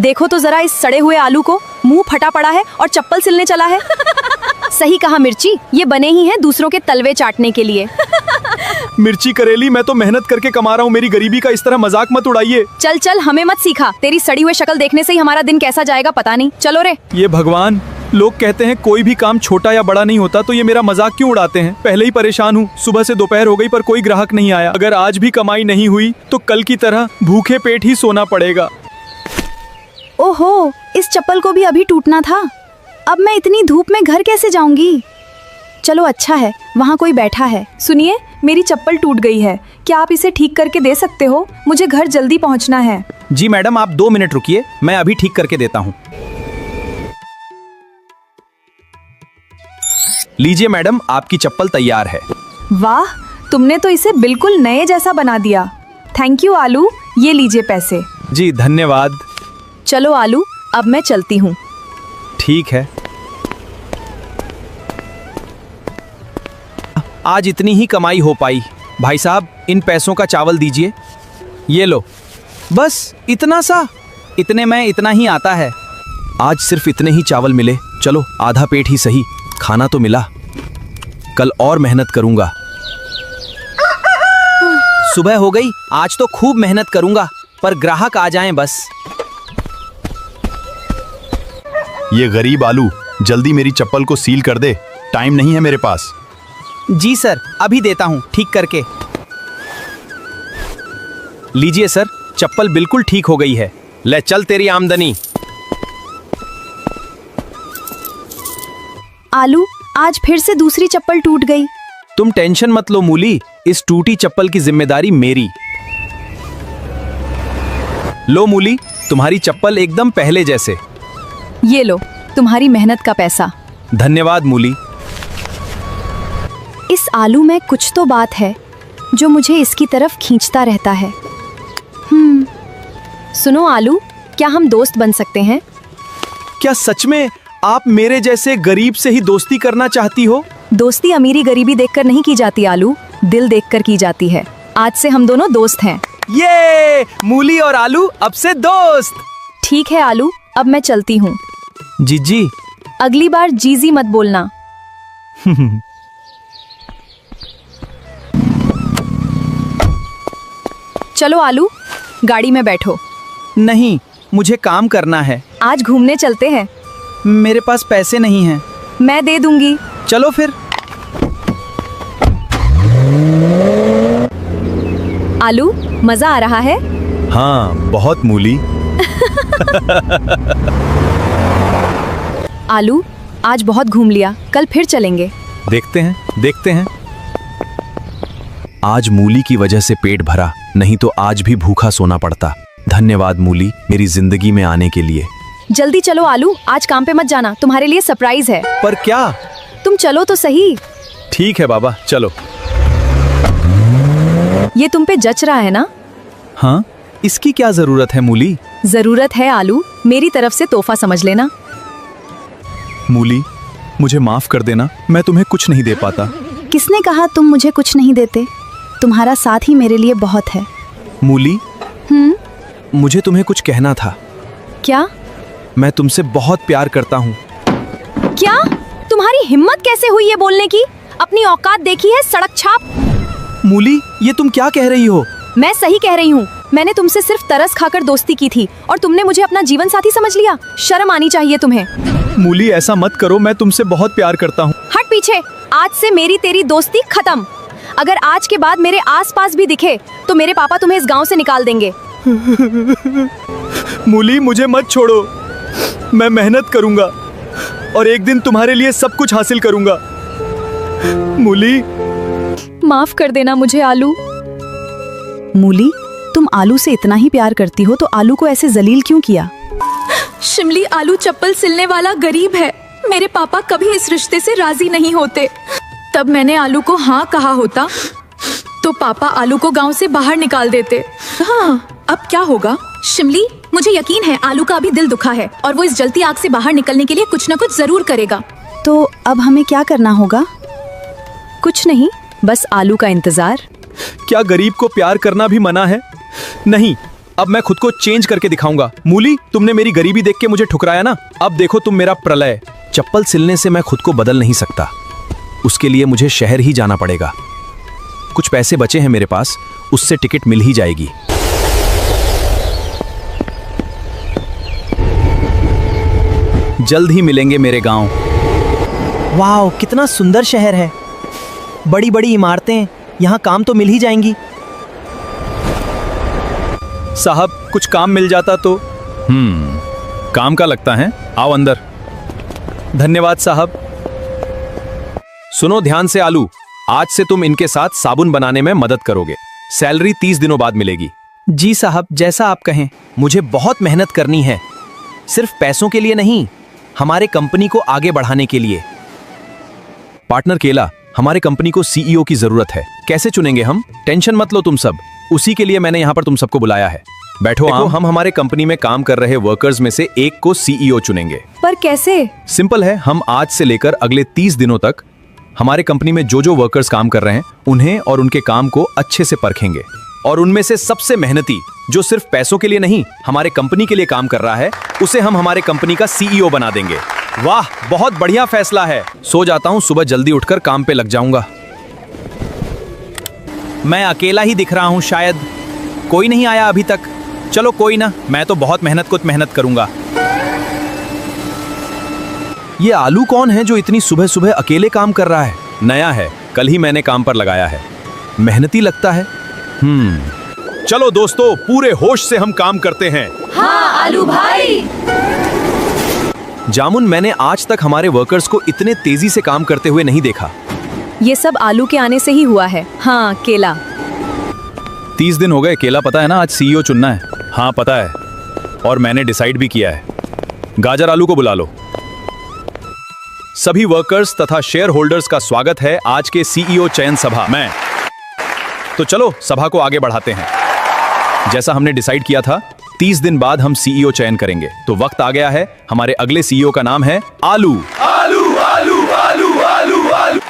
देखो तो जरा इस सड़े हुए आलू को, मुंह फटा पड़ा है और चप्पल सिलने चला है। सही कहा मिर्ची, ये बने ही हैं दूसरों के तलवे चाटने के लिए। मिर्ची करेली, मैं तो मेहनत करके कमा रहा हूँ, मेरी गरीबी का इस तरह मजाक मत उड़ाइए। चल चल, हमें मत सिखा, तेरी सड़ी हुई शक्ल देखने से ही हमारा दिन कैसा जाएगा पता नहीं। चलो रे। ये भगवान, लोग कहते हैं कोई भी काम छोटा या बड़ा नहीं होता, तो ये मेरा मजाक क्यों उड़ाते हैं। पहले ही परेशान हूँ, सुबह से दोपहर हो गई पर कोई ग्राहक नहीं आया। अगर आज भी कमाई नहीं हुई तो कल की तरह भूखे पेट ही सोना पड़ेगा। ओहो, इस चप्पल को भी अभी टूटना था। अब मैं इतनी धूप में घर कैसे जाऊंगी। चलो अच्छा है, वहाँ कोई बैठा है। सुनिए, मेरी चप्पल टूट गई है, क्या आप इसे ठीक करके दे सकते हो? मुझे घर जल्दी पहुँचना है। जी मैडम, आप 2 मिनट रुकिए, मैं अभी ठीक करके देता हूँ। लीजिए मैडम, आपकी चप्पल तैयार है। वाह, तुमने तो इसे बिल्कुल नए जैसा बना दिया। थैंक यू आलू, ये लीजिए पैसे। जी धन्यवाद। चलो आलू, अब मैं चलती हूँ। ठीक है। आज इतनी ही कमाई हो पाई। भाई साहब, इन पैसों का चावल दीजिए। ये लो। बस इतना सा? इतने में इतना ही आता है। आज सिर्फ इतने ही चावल मिले, चलो आधा पेट ही सही, खाना तो मिला। कल और मेहनत करूंगा। सुबह हो गई, आज तो खूब मेहनत करूंगा, पर ग्राहक आ जाएं बस। ये गरीब आलू, जल्दी मेरी चप्पल को सील कर दे, टाइम नहीं है मेरे पास। जी सर, अभी देता हूँ ठीक करके। लीजिए सर, चप्पल बिल्कुल ठीक हो गई है। ले चल तेरी आमदनी। आलू, आज फिर से दूसरी चप्पल टूट गई। तुम टेंशन मत लो मूली, इस टूटी चप्पल की जिम्मेदारी मेरी। लो मूली, तुम्हारी चप्पल एकदम पहले जैसे। ये लो, तुम्हारी मेहनत का पैसा। धन्यवाद मूली। इस आलू में कुछ तो बात है जो मुझे इसकी तरफ खींचता रहता है। सुनो आलू, क्या हम दोस्त बन सकते हैं? क्या सच में आप मेरे जैसे गरीब से ही दोस्ती करना चाहती हो? दोस्ती अमीरी गरीबी देखकर नहीं की जाती आलू, दिल देखकर की जाती है। आज से हम दोनों दोस्त हैं। ये मूली और आलू अब से दोस्त। ठीक है आलू, अब मैं चलती हूँ। जीजी। अगली बार जीजी मत बोलना। चलो आलू, गाड़ी में बैठो। नहीं, मुझे काम करना है। आज घूमने चलते हैं। मेरे पास पैसे नहीं हैं। मैं दे दूंगी। चलो फिर। आलू, मजा आ रहा है? हाँ, बहुत मूली। आलू, आज बहुत घूम लिया, कल फिर चलेंगे। देखते हैं। आज मूली की वजह से पेट भरा, नहीं तो आज भी भूखा सोना पड़ता। धन्यवाद मूली, मेरी जिंदगी में आने के लिए। जल्दी चलो आलू, आज काम पे मत जाना, तुम्हारे लिए सरप्राइज है। पर क्या? तुम चलो तो सही। ठीक है बाबा, चलो। ये तुम पे जच रहा है ना? हाँ, इसकी क्या जरूरत है मूली? जरूरत है आलू, मेरी तरफ से तोहफा समझ लेना। मूली, मुझे माफ कर देना, मैं तुम्हें कुछ नहीं दे पाता। किसने कहा तुम मुझे कुछ नहीं देते? तुम्हारा साथ ही मेरे लिए बहुत है। मूली, मुझे तुम्हें कुछ कहना था। क्या? मैं तुमसे बहुत प्यार करता हूँ। क्या? तुम्हारी हिम्मत कैसे हुई ये बोलने की? अपनी औकात देखी है, सड़क छाप। मूली, ये तुम क्या कह रही हो? मैं सही कह रही हूँ। मैंने तुमसे सिर्फ तरस खाकर दोस्ती की थी और तुमने मुझे अपना जीवन साथी समझ लिया। शर्म आनी चाहिए तुम्हें। मूली, ऐसा मत करो, मैं तुमसे बहुत प्यार करता हूँ। हट पीछे, आज से मेरी तेरी दोस्ती खत्म। अगर आज के बाद मेरे आसपास भी दिखे तो मेरे पापा तुम्हें इस गांव से निकाल देंगे। मूली, मुझे मत छोड़ो, मैं मेहनत करूंगा और एक दिन तुम्हारे लिए सब कुछ हासिल करूंगा। मूली, माफ कर देना मुझे आलू। मूली, तुम आलू से इतना ही प्यार करती हो तो आलू को ऐसे जलील क्यों किया? शिमली आलू चप्पल सिलने वाला गरीब है। मेरे पापा कभी इस रिश्ते से राजी नहीं होते। तब मैंने आलू को हाँ कहा होता तो पापा आलू को गांव से बाहर निकाल देते। हाँ, अब क्या होगा? शिमली, मुझे यकीन है आलू का अभी दिल दुखा है और वो इस जलती आग से बाहर निकलने के लिए कुछ न कुछ जरूर करेगा। तो अब हमें क्या करना होगा? कुछ नहीं, बस आलू का इंतजार। क्या गरीब को प्यार करना भी मना है? नहीं, अब मैं खुद को चेंज करके दिखाऊंगा। मूली, तुमने मेरी गरीबी देख के मुझे ठुकराया ना, अब देखो तुम मेरा प्रलय। चप्पल सिलने से मैं खुद को बदल नहीं सकता, उसके लिए मुझे शहर ही जाना पड़ेगा। कुछ पैसे बचे हैं मेरे पास, उससे टिकट मिल ही जाएगी। जल्द ही मिलेंगे मेरे गांव। वाह, कितना सुंदर शहर है। बड़ी बड़ी इमारतें, यहाँ काम तो मिल ही जाएंगी। साहब, कुछ काम मिल जाता तो। काम का लगता है, आओ अंदर। धन्यवाद साहब। सुनो ध्यान से आलू, आज से तुम इनके साथ साबुन बनाने में मदद करोगे। सैलरी 30 दिनों बाद मिलेगी। जी साहब, जैसा आप कहें। मुझे बहुत मेहनत करनी है, सिर्फ पैसों के लिए नहीं, हमारे कंपनी को आगे बढ़ाने के लिए। पार्टनर केला, हमारे कंपनी को सीईओ की जरूरत है। कैसे चुनेंगे हम? टेंशन मत लो तुम सब, उसी के लिए मैंने यहाँ पर तुम सबको बुलाया है। बैठो। हम हमारे कंपनी में काम कर रहे वर्कर्स में से एक को सीईओ चुनेंगे। पर कैसे? सिंपल है, हम आज से लेकर अगले 30 दिनों तक हमारे कंपनी में जो वर्कर्स काम कर रहे हैं उन्हें और उनके काम को अच्छे से परखेंगे, और उनमें से सबसे मेहनती, जो सिर्फ पैसों के लिए नहीं हमारे कंपनी के लिए काम कर रहा है, उसे हम हमारे कंपनी का सीईओ बना देंगे। वाह, बहुत बढ़िया फैसला है। सो जाता हूं, सुबह जल्दी उठकर काम पे लग जाऊंगा। मैं अकेला ही दिख रहा हूं, शायद कोई नहीं आया अभी तक। चलो कोई ना, मैं तो बहुत मेहनत करूंगा। ये आलू कौन है जो इतनी सुबह सुबह अकेले काम कर रहा है? नया है, कल ही मैंने काम पर लगाया है। मेहनती लगता है। चलो दोस्तों, पूरे होश से हम काम करते हैं। हाँ आलू भाई। जामुन, मैंने आज तक हमारे वर्कर्स को इतने तेजी से काम करते हुए नहीं देखा। ये सब आलू के आने से ही हुआ है। हाँ केला। 30 दिन हो गए। केला, पता है ना आज सीईओ चुनना है? हाँ पता है, और मैंने डिसाइड भी किया है। गाजर, आलू को बुला लो। सभी वर्कर्स तथा शेयर होल्डर्स का स्वागत है आज के सीईओ चयन सभा में। तो चलो सभा को आगे बढ़ाते हैं। जैसा हमने डिसाइड किया था, 30 दिन बाद हम सीईओ चयन करेंगे। तो वक्त आ गया है, हमारे अगले सीईओ का नाम है आलू। आलू आलू आलू आलू आलू।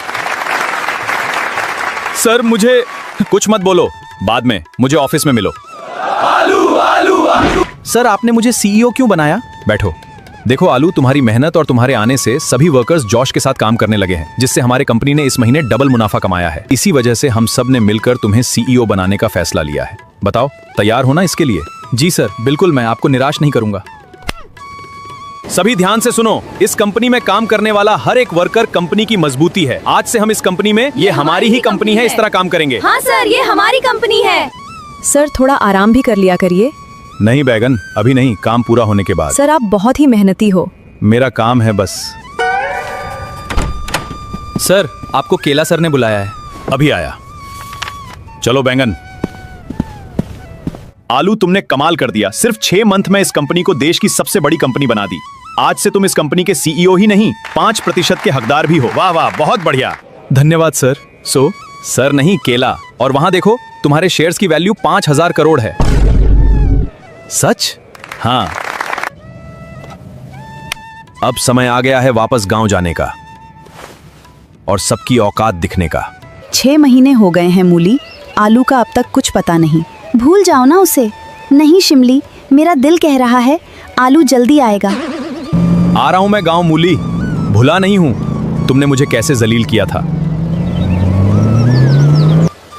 सर मुझे कुछ मत बोलो, बाद में मुझे ऑफिस में मिलो। आलू आलू आलू। सर आपने मुझे सीईओ क्यों बनाया? बैठो। देखो आलू, तुम्हारी मेहनत और तुम्हारे आने से सभी वर्कर्स जोश के साथ काम करने लगे हैं, जिससे हमारे कंपनी ने इस महीने डबल मुनाफा कमाया है। इसी वजह से हम सब ने मिलकर तुम्हें सीईओ बनाने का फैसला लिया है। बताओ, तैयार हो ना इसके लिए? जी सर, बिल्कुल, मैं आपको निराश नहीं करूंगा। सभी ध्यान से सुनो, इस कंपनी में काम करने वाला हर एक वर्कर कंपनी की मजबूती है। आज से हम इस कंपनी में, ये हमारी ही कंपनी है, इस तरह काम करेंगे। हाँ सर, ये हमारी कंपनी है। सर थोड़ा आराम भी कर लिया करिए। नहीं बैगन, अभी नहीं, काम पूरा होने के बाद। सर आप बहुत ही मेहनती हो। मेरा काम है बस। सर आपको केला सर ने बुलाया है। अभी आया। चलो बैंगन। आलू, तुमने कमाल कर दिया। सिर्फ 6 मंथ में इस कंपनी को देश की सबसे बड़ी कंपनी बना दी। आज से तुम इस कंपनी के सीईओ ही नहीं, 5% के हकदार भी हो। वाह वाह, बहुत बढ़िया। धन्यवाद सर। सर नहीं, केला। और वहां देखो, तुम्हारे शेयर्स की वैल्यू 5000 करोड़ है। सच? हाँ। अब समय आ गया है वापस गांव जाने का और सबकी औकात दिखने का। 6 महीने हो गए हैं मूली, आलू का अब तक कुछ पता नहीं। भूल जाओ ना उसे। नहीं शिमली, मेरा दिल कह रहा है आलू जल्दी आएगा। आ रहा हूं मैं गांव मूली, भुला नहीं हूं तुमने मुझे कैसे जलील किया था।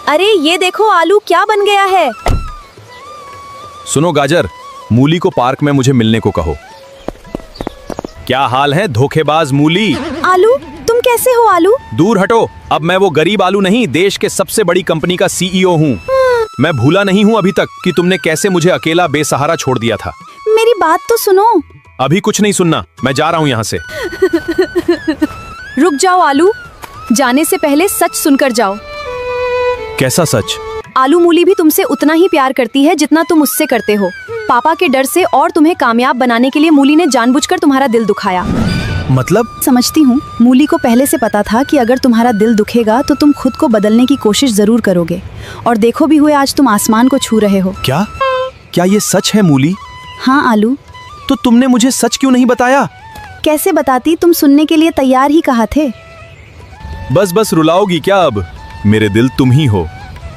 अरे ये देखो आलू क्या बन गया है। सुनो गाजर, मूली को पार्क में मुझे मिलने को कहो। क्या हाल है धोखेबाज मूली? आलू, तुम कैसे हो आलू? दूर हटो, अब मैं वो गरीब आलू नहीं, देश के सबसे बड़ी कंपनी का सीईओ हूँ। मैं भूला नहीं हूँ अभी तक कि तुमने कैसे मुझे अकेला बेसहारा छोड़ दिया था। मेरी बात तो सुनो। अभी कुछ नहीं सुनना, मैं जा रहा हूँ यहाँ से। रुक जाओ आलू, जाने से पहले सच सुनकर जाओ। कैसा सच? आलू, मूली भी तुमसे उतना ही प्यार करती है जितना तुम उससे करते हो। पापा के डर से और तुम्हें कामयाब बनाने के लिए मूली ने जानबूझकर तुम्हारा दिल दुखाया। मतलब? समझती हूँ, मूली को पहले से पता था कि अगर तुम्हारा दिल दुखेगा तो तुम खुद को बदलने की कोशिश जरूर करोगे। और देखो भी हुए, आज तुम आसमान को छू रहे हो। क्या ये सच है मूली? हाँ आलू। तो तुमने मुझे सच क्यों नहीं बताया? कैसे बताती, तुम सुनने के लिए तैयार ही कहा थे। बस रुलाओगी क्या अब? मेरे दिल तुम ही हो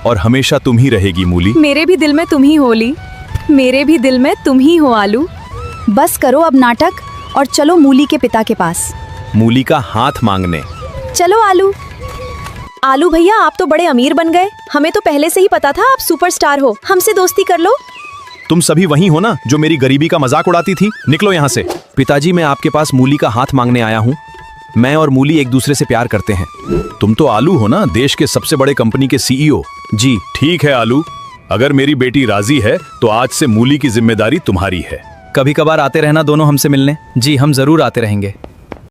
और हमेशा तुम ही रहेगी मूली। मेरे भी दिल में तुम ही होली। मेरे भी दिल में तुम ही हो आलू। बस करो अब नाटक और चलो मूली के पिता के पास। मूली का हाथ मांगने। चलो आलू। आलू भैया, आप तो बड़े अमीर बन गए। हमें तो पहले से ही पता था आप सुपरस्टार हो। हमसे दोस्ती कर लो। तुम सभी वही हो ना जो मेरी गरीबी का मजाक उड़ाती थी? निकलो यहाँ से। पिताजी, मैं आपके पास मूली का हाथ मांगने आया हूँ। मैं और मूली एक दूसरे से प्यार करते हैं। तुम तो आलू हो ना, देश के सबसे बड़े कंपनी के सीईओ। जी। ठीक है आलू, अगर मेरी बेटी राजी है तो आज से मूली की जिम्मेदारी तुम्हारी है। कभी कभार आते रहना दोनों हमसे मिलने। जी, हम जरूर आते रहेंगे।